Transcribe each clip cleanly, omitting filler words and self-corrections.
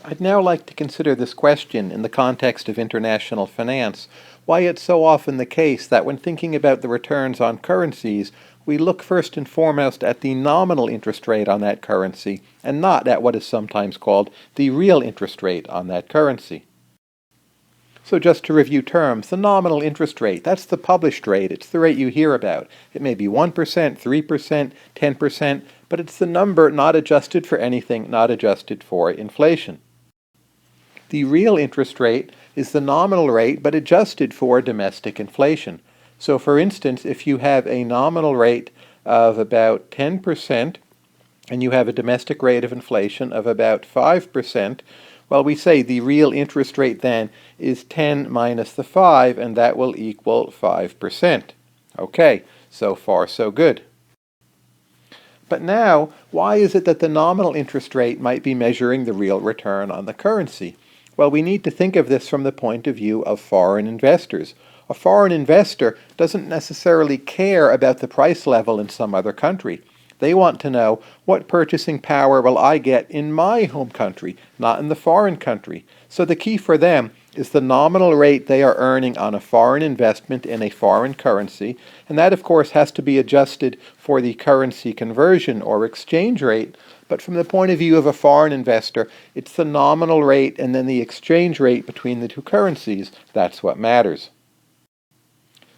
I'd now like to consider this question in the context of international finance, why it's so often the case that when thinking about the returns on currencies, we look first and foremost at the nominal interest rate on that currency, and not at what is sometimes called the real interest rate on that currency. So just to review terms, the nominal interest rate, that's the published rate. It's the rate you hear about. It may be 1%, 3%, 10%, but it's the number not adjusted for anything, not adjusted for inflation. The real interest rate is the nominal rate, but adjusted for domestic inflation. So for instance, if you have a nominal rate of about 10% and you have a domestic rate of inflation of about 5%, well, we say the real interest rate then is 10 minus the 5, and that will equal 5%. Okay, so far so good. But now, why is it that the nominal interest rate might be measuring the real return on the currency? Well, we need to think of this from the point of view of foreign investors. A foreign investor doesn't necessarily care about the price level in some other country. They want to know, what purchasing power will I get in my home country, not in the foreign country? So the key for them is the nominal rate they are earning on a foreign investment in a foreign currency, and that of course has to be adjusted for the currency conversion or exchange rate. But from the point of view of a foreign investor, it's the nominal rate and then the exchange rate between the two currencies. That's what matters.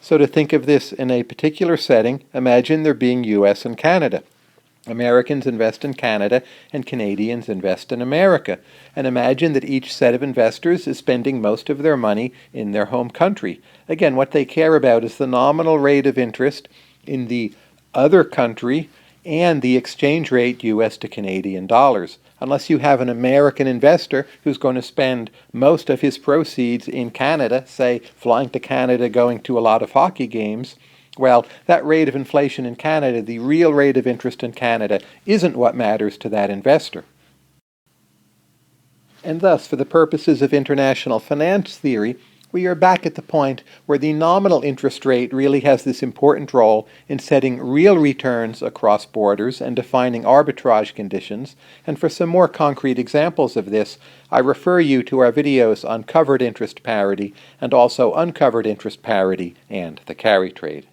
So to think of this in a particular setting, imagine there being US and Canada. Americans invest in Canada and Canadians invest in America. And imagine that each set of investors is spending most of their money in their home country. Again, what they care about is the nominal rate of interest in the other country and the exchange rate US to Canadian dollars. Unless you have an American investor who's going to spend most of his proceeds in Canada, say flying to Canada, going to a lot of hockey games, well, that rate of inflation in Canada, the real rate of interest in Canada, isn't what matters to that investor. And thus, for the purposes of international finance theory, we are back at the point where the nominal interest rate really has this important role in setting real returns across borders and defining arbitrage conditions. And for some more concrete examples of this, I refer you to our videos on covered interest parity and also uncovered interest parity and the carry trade.